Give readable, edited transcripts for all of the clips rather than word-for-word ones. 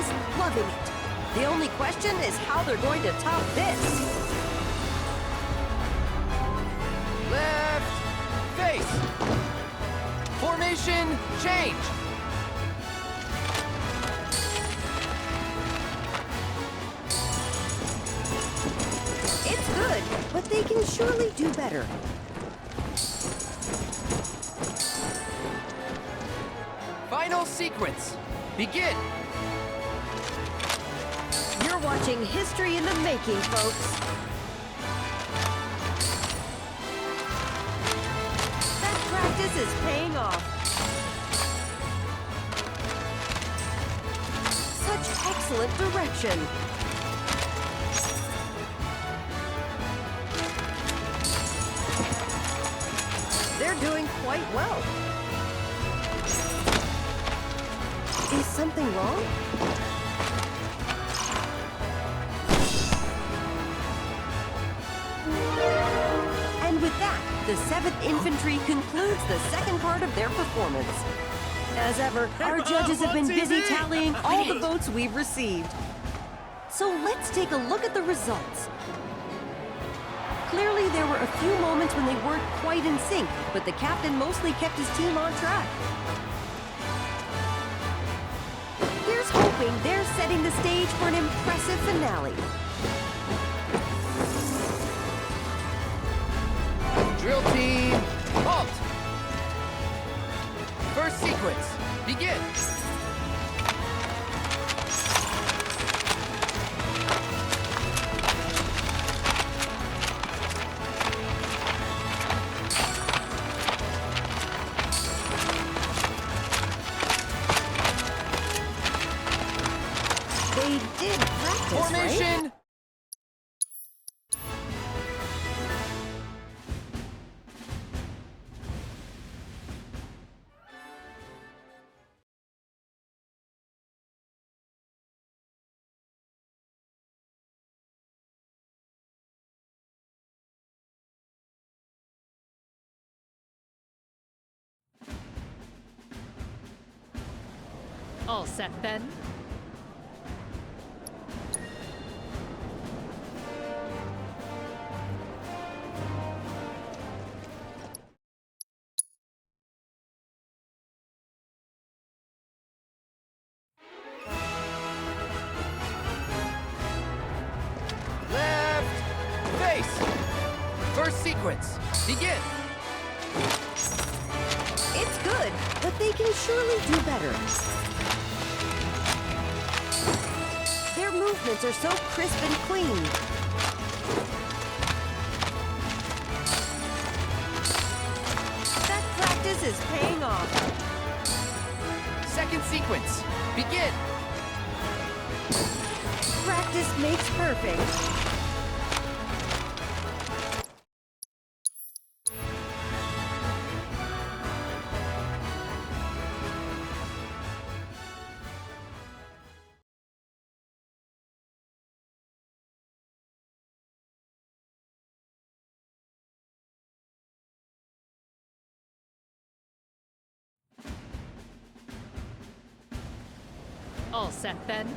generals loving it. The only question is how they're going to top this. Left face. Formation change. It's good, but they can surely do better. Final sequence. Begin. You're watching history in the making, folks. That practice is paying off. Such excellent direction. They're doing quite well. Is something wrong? And with that, the 7th Infantry concludes the second part of their performance. As ever, our judges have been busy tallying all the votes we've received. So let's take a look at the results. Clearly, there were a few moments when they weren't quite in sync, but the captain mostly kept his team on track. Here's hoping they're setting the stage for an impressive finale. Drill team, halt! First sequence, begin! They did practice, Formation! right? All set then? Left face! First sequence, begin! It's good, but they can surely do better. Their movements are so crisp and clean. That practice is paying off. Second sequence, begin! Practice makes perfect. All set then?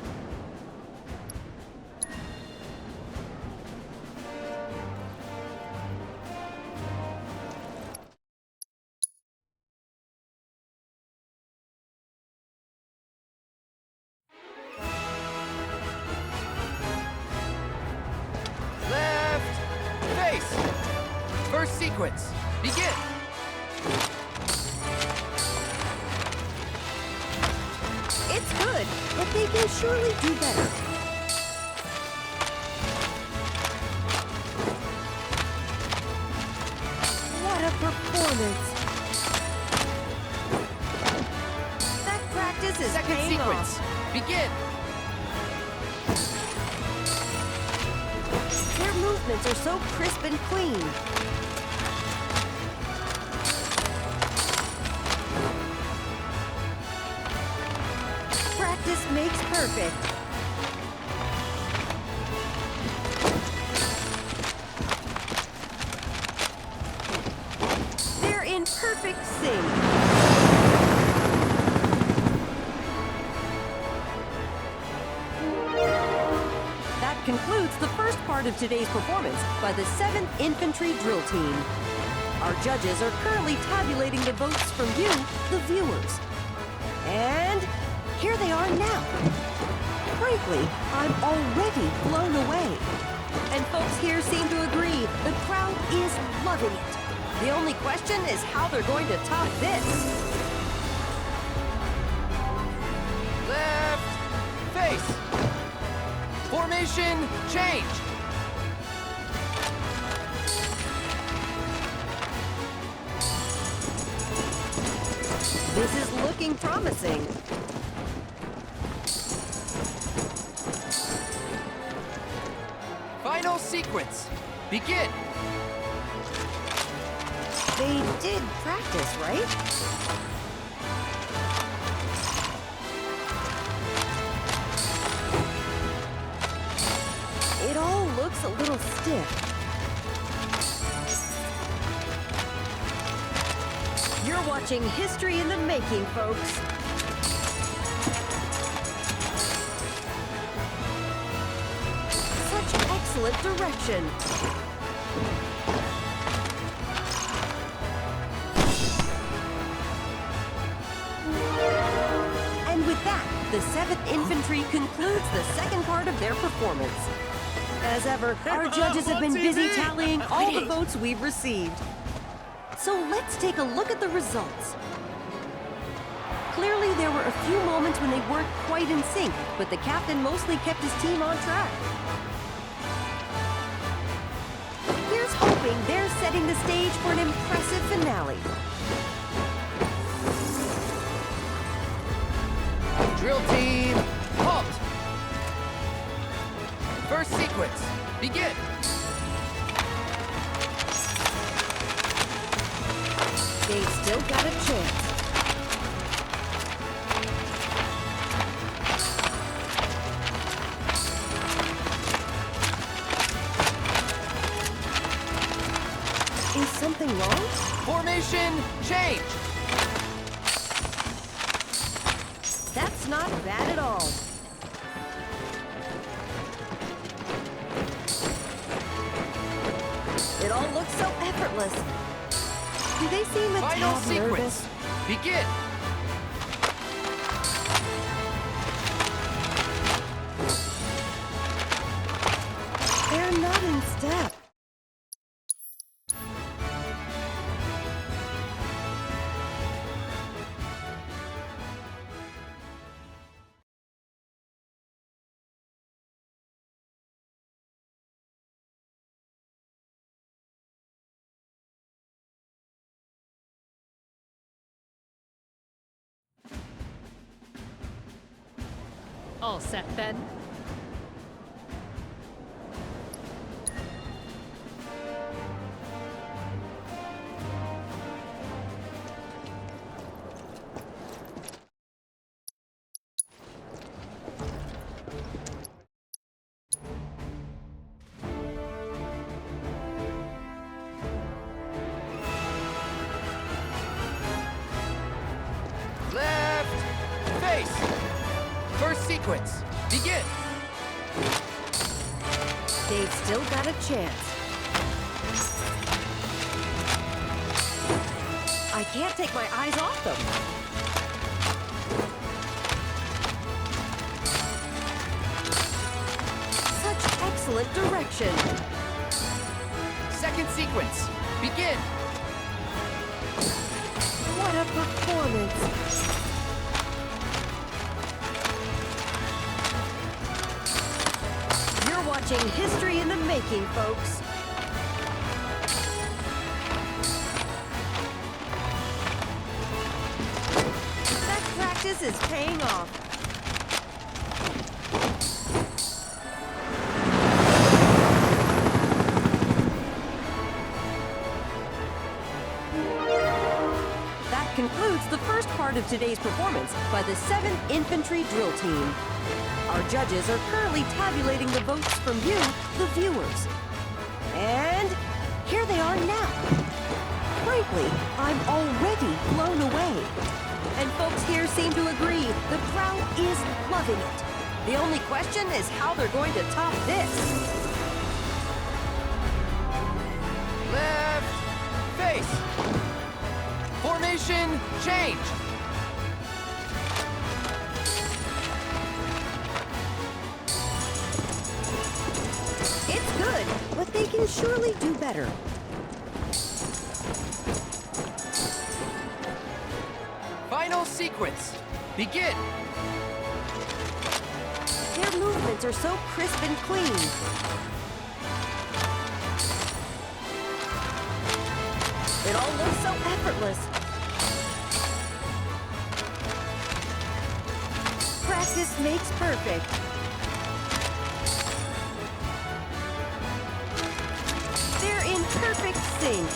Left face! First sequence, begin! It's good, but they can surely do better. What a performance! That practice is Second paying sequence, off. begin! Their movements are so crisp and clean. Practice makes perfect. They're in perfect sync. concludes the first part of today's performance by the 7th Infantry Drill Team. Our judges are currently tabulating the votes from you, the viewers. And here they are now. Frankly, I'm already blown away. And folks here seem to agree the crowd is loving it. The only question is how they're going to top this. Left. Face. Formation. Change. This is looking promising. Final sequence. Begin. They did practice, right? It all looks a little stiff. You're watching history in the making, folks. Such excellent direction. And with that, the 7th Infantry concludes the second part of their performance. As ever, our judges have been busy tallying all the votes we've received. So let's take a look at the results. Clearly, there were a few moments when they weren't quite in sync, but the captain mostly kept his team on track. Here's hoping they're setting the stage for an impressive finale. Drill team. Halt. First sequence. Begin. They've still got a chance. Is something wrong? Formation. Change. That's not bad at all. It all looks so effortless. Do they seem a Final tad sequence. nervous? Begin. They're not in step. All set then? Left. Face. First sequence. Begin. They've still got a chance. I can't take my eyes off them. Such excellent direction. Second sequence. Begin. What a performance. You're watching history in the making, folks. That practice is paying off. That concludes the first part of today's performance by the 7th Infantry Drill Team. Our judges are currently tabulating the votes from you, the viewers. And here they are now. Frankly, I'm already blown away. And folks here seem to agree the crowd is loving it. The only question is how they're going to top this. Left. Face. Formation, change. It's good, but they can surely do better. Final sequence. Begin. Their movements are so crisp and clean. It all looks so effortless. Practice makes perfect. They're in perfect sync.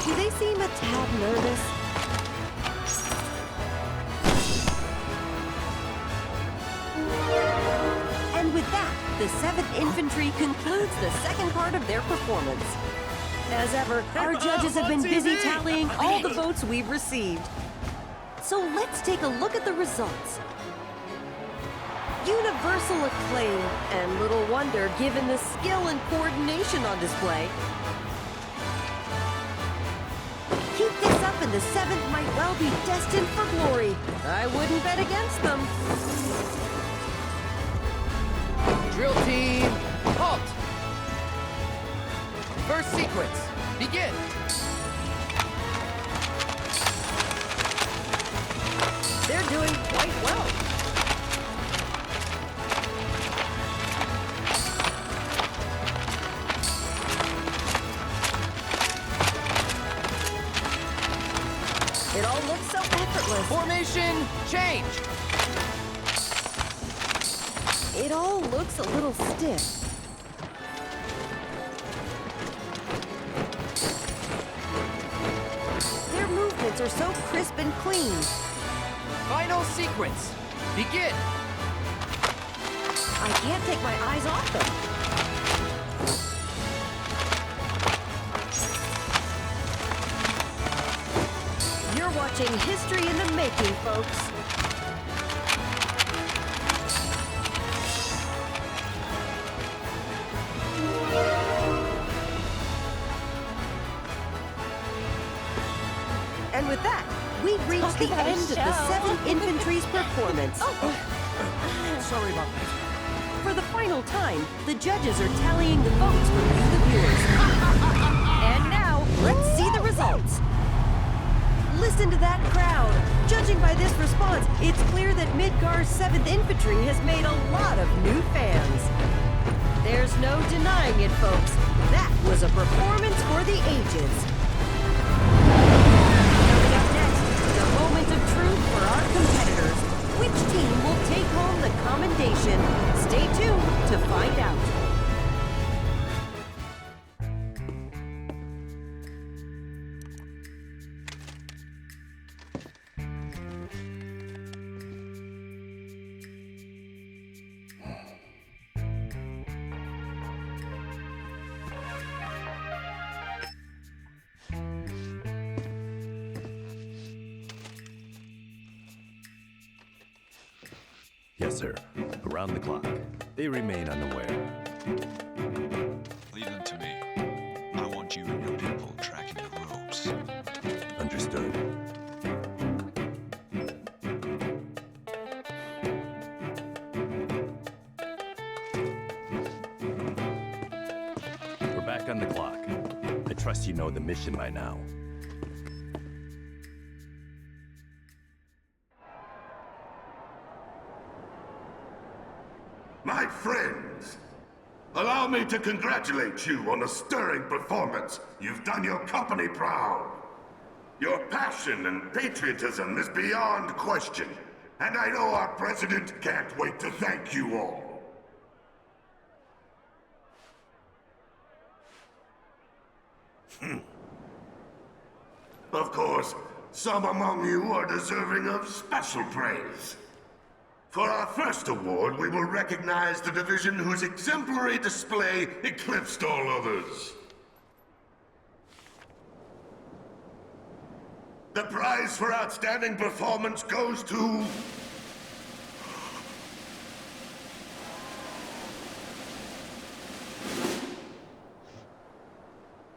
Do they seem a tad nervous? And with that, the 7th Infantry concludes the second part of their performance. As ever, our judges have been busy tallying all the votes we've received. So let's take a look at the results. Universal acclaim, and little wonder given the skill and coordination on display. Keep this up and the 7th might well be destined for glory. I wouldn't bet against them. Drill team, halt. First sequence, begin. They're doing quite well. It all looks so effortless. Formation, change. It all looks a little stiff. Their movements are so crisp and clean. Final sequence, begin. I can't take my eyes off them. You're watching history in the making, folks. And with that, we've reached the end of the 7th Infantry's performance. Sorry about that. For the final time, the judges are tallying the votes from you, the viewers. And now, let's see the results. Listen to that crowd. Judging by this response, it's clear that Midgar's 7th Infantry has made a lot of new fans. There's no denying it, folks. That was a performance for the ages. Coming up next, the moment of truth for our competitors. Which team will take home the commendation? Stay tuned to find out. Yes, sir. Around the clock. They remain unaware. Leave them to me. I want you and your people tracking the ropes. Understood. We're back on the clock. I trust you know the mission by now. My friends, allow me to congratulate you on a stirring performance. You've done your company proud. Your passion and patriotism is beyond question, and I know our president can't wait to thank you all. Of course, some among you are deserving of special praise. For our first award, we will recognize the division whose exemplary display eclipsed all others. The prize for outstanding performance goes to...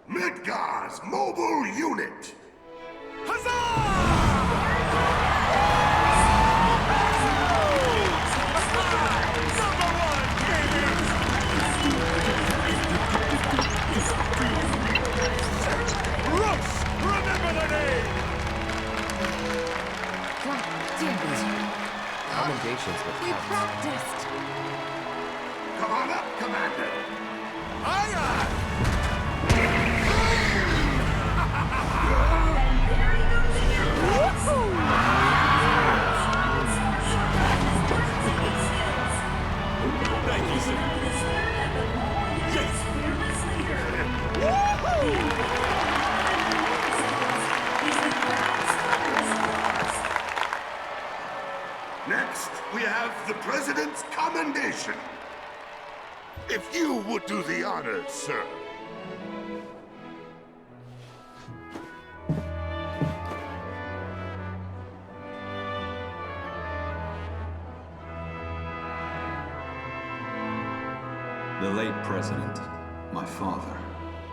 Midgar's mobile unit! Commendations with We counts. practiced. Come on up, Commander! Next, we have the President's Commendation. If you would do the honors, sir. The late president, my father,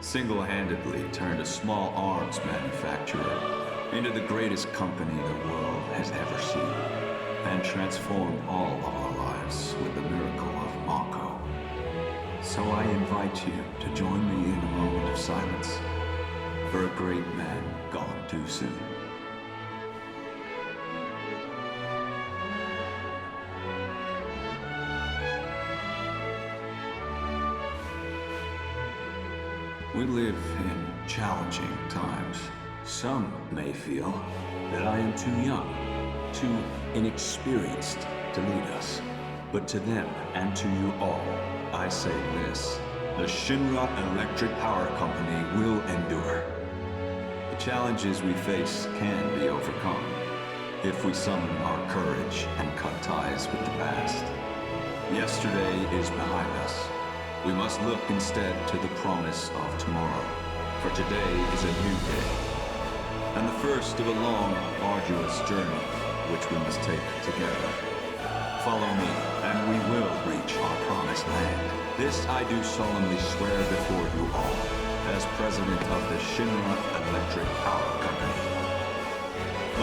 single-handedly turned a small arms manufacturer into the greatest company the world has ever seen, and transformed all of our lives with the miracle of Mako. So I invite you to join me in a moment of silence for a great man gone too soon. We live in challenging times. Some may feel that I am too young, too inexperienced to lead us. But to them and to you all, I say this: the Shinra Electric Power Company will endure. The challenges we face can be overcome if we summon our courage and cut ties with the past. Yesterday is behind us. We must look instead to the promise of tomorrow, for today is a new day, and the first of a long, arduous journey which we must take together. Follow me, and we will reach our promised land. This I do solemnly swear before you all, as president of the Shinra Electric Power Company.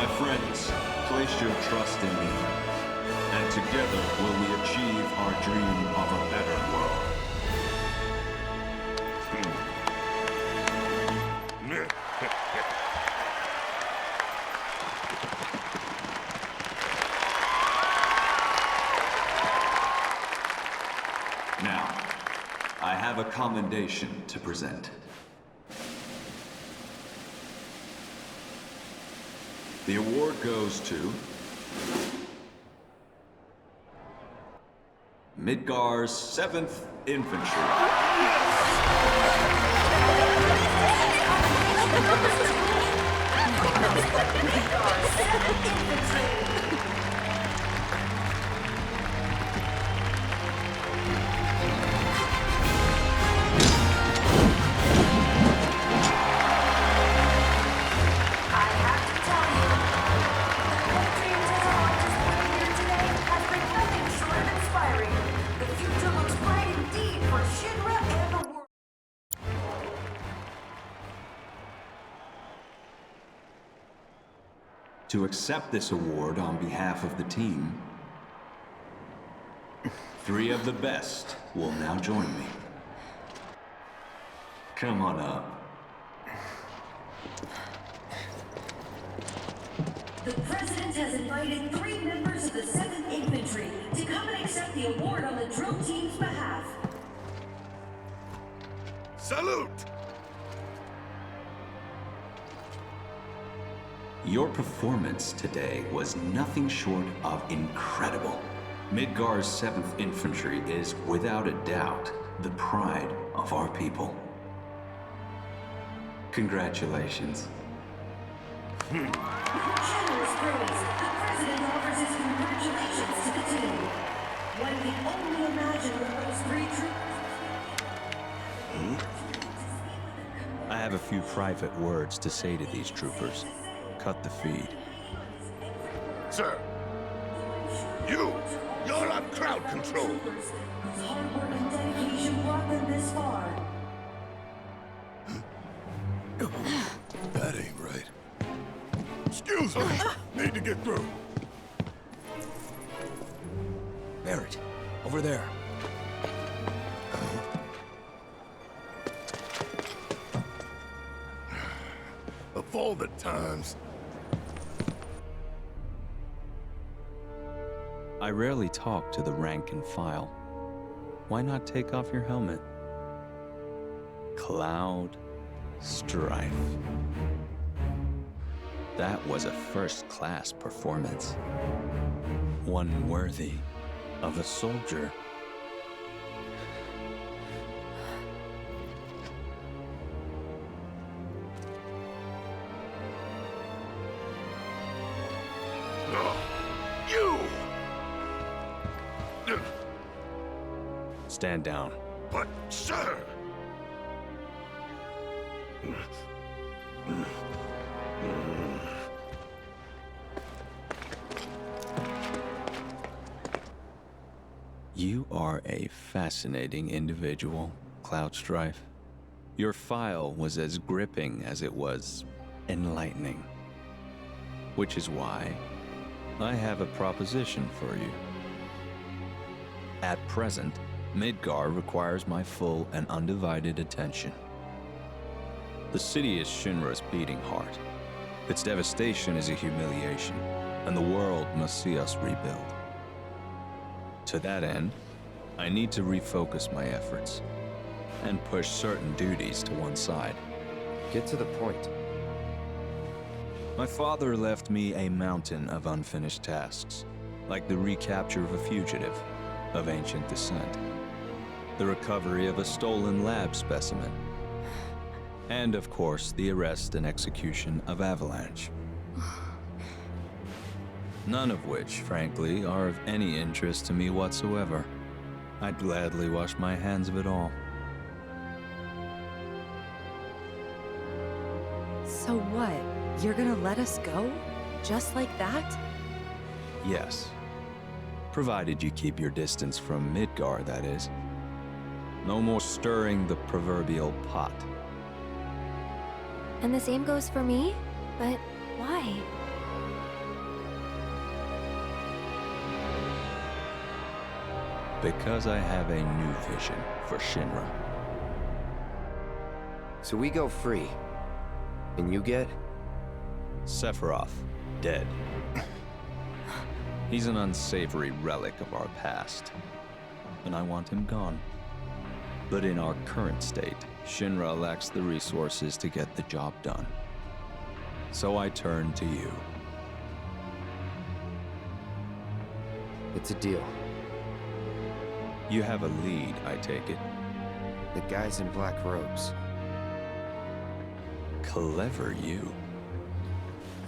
My friends, place your trust in me, and together will we achieve our dream of a better world. Now, I have a commendation to present. The award goes to Midgar's 7th Infantry. To accept this award on behalf of the team, 3 of the best will now join me. Come on up. The President has invited 3 members of the 7th Infantry to come and accept the award on the drill team's behalf. Salute! Your performance today was nothing short of incredible. Midgar's 7th Infantry is, without a doubt, the pride of our people. Congratulations. With generous praise, the President offers his congratulations to the team. One can only imagine what those 3 troopers... I have a few private words to say to these troopers. cut the feed. Sir, you're on crowd control. Whose hard work and dedication brought them this far. That ain't right. Excuse me. Need to get through. Barrett, over there. Of all the times. I rarely talk to the rank and file. Why not take off your helmet? Cloud Strife. That was a first-class performance. One worthy of a soldier. Stand down. But, sir! You are a fascinating individual, Cloud Strife. Your file was as gripping as it was enlightening. Which is why I have a proposition for you. At present, Midgar requires my full and undivided attention. The city is Shinra's beating heart. Its devastation is a humiliation, and the world must see us rebuild. To that end, I need to refocus my efforts and push certain duties to one side. Get to the point. My father left me a mountain of unfinished tasks, like the recapture of a fugitive of ancient descent, the recovery of a stolen lab specimen, and of course, the arrest and execution of Avalanche. None of which, frankly, are of any interest to me whatsoever. I'd gladly wash my hands of it all. So what? You're gonna let us go? Just like that? Yes. Provided you keep your distance from Midgar, that is. No more stirring the proverbial pot. And the same goes for me? But why? Because I have a new vision for Shinra. So we go free. And you get? Sephiroth, dead. He's an unsavory relic of our past, and I want him gone. But in our current state, Shinra lacks the resources to get the job done. So I turn to you. It's a deal. You have a lead, I take it. The guys in black robes. Clever you.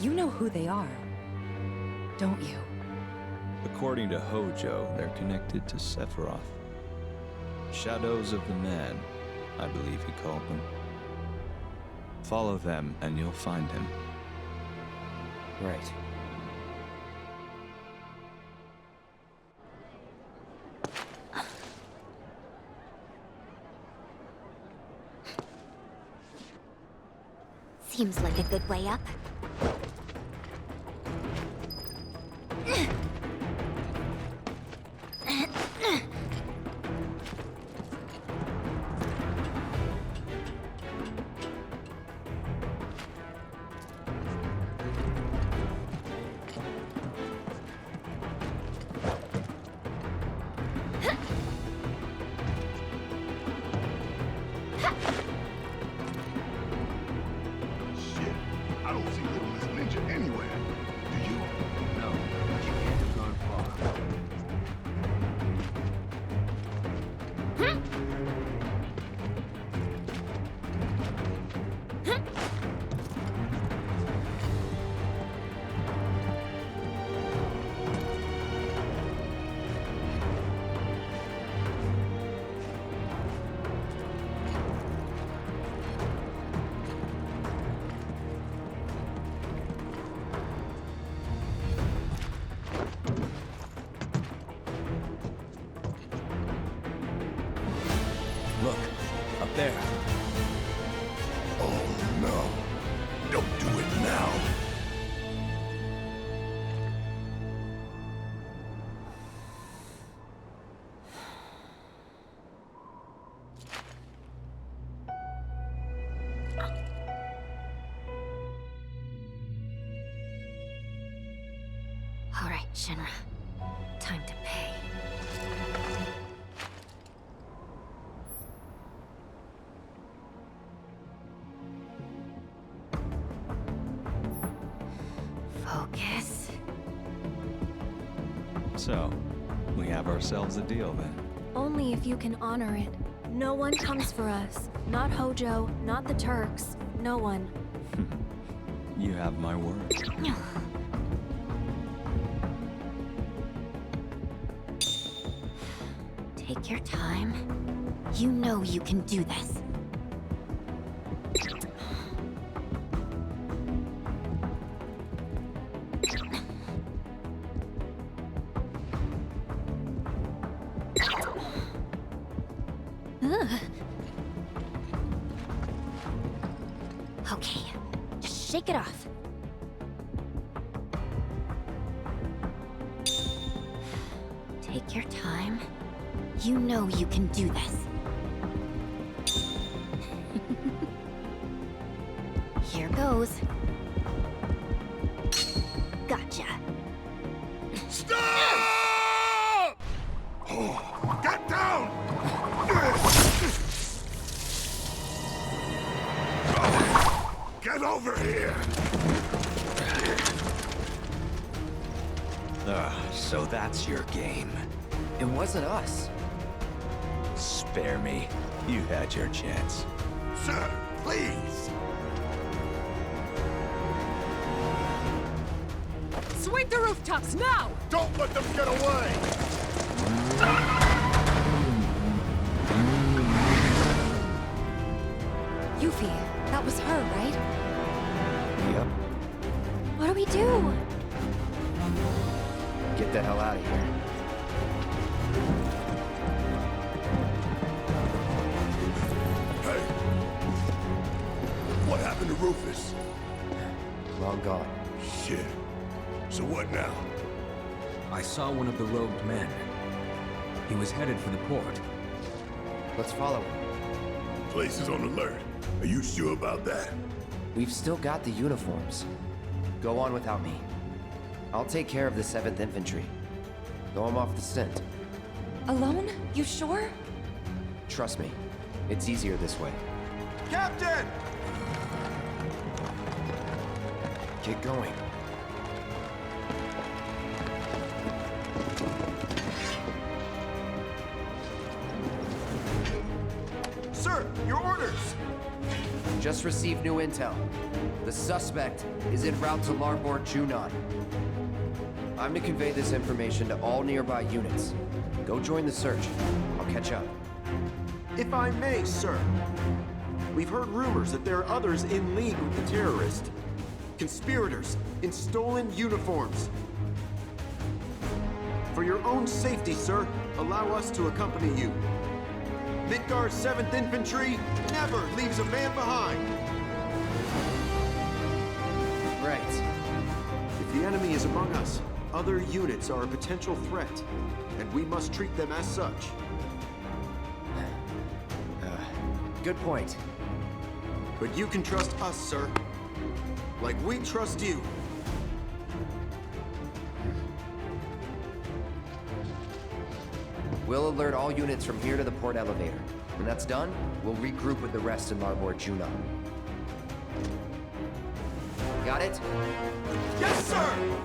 You know who they are, don't you? According to Hojo, they're connected to Sephiroth. Shadows of the Man, I believe he called them. Follow them and you'll find him. Right. Seems like a good way up. Shit, I don't see there. Oh no. Don't do it now. All right, Shinra. Time to pay. Focus. So, we have ourselves a deal then. Only if you can honor it. No one comes for us. Not Hojo, not the Turks. No one. You have my word. Take your time. You know you can do this. Ugh. Okay, just shake it off. Take your time. You know you can do this. Here goes. Gotcha. Stop! Oh, get down! Get over here! So that's your game. It wasn't us. Spare me. You had your chance. Sir, please! Sweep the rooftops now! Don't let them get away! Yuffie, that was her, right? Yep. What do we do? Get the hell out of here. Hey! What happened to Rufus? Long gone. Shit. So what now? I saw one of the robed men. He was headed for the port. Let's follow him. Place is on alert. Are you sure about that? We've still got the uniforms. Go on without me. I'll take care of the 7th Infantry. Though I'm off the scent. Alone? You sure? Trust me, it's easier this way. Captain! Get going. Sir, your orders! Just received new intel. The suspect is en route to Larboard Junon. I'm to convey this information to all nearby units. Go join the search. I'll catch up. If I may, sir. We've heard rumors that there are others in league with the terrorists. Conspirators in stolen uniforms. For your own safety, sir, allow us to accompany you. Midgard's 7th Infantry never leaves a man behind. Right. If the enemy is among us, other units are a potential threat, and we must treat them as such. Good point. But you can trust us, sir. Like we trust you. We'll alert all units from here to the port elevator. When that's done, we'll regroup with the rest in Larboard Junon. Got it? Yes, sir!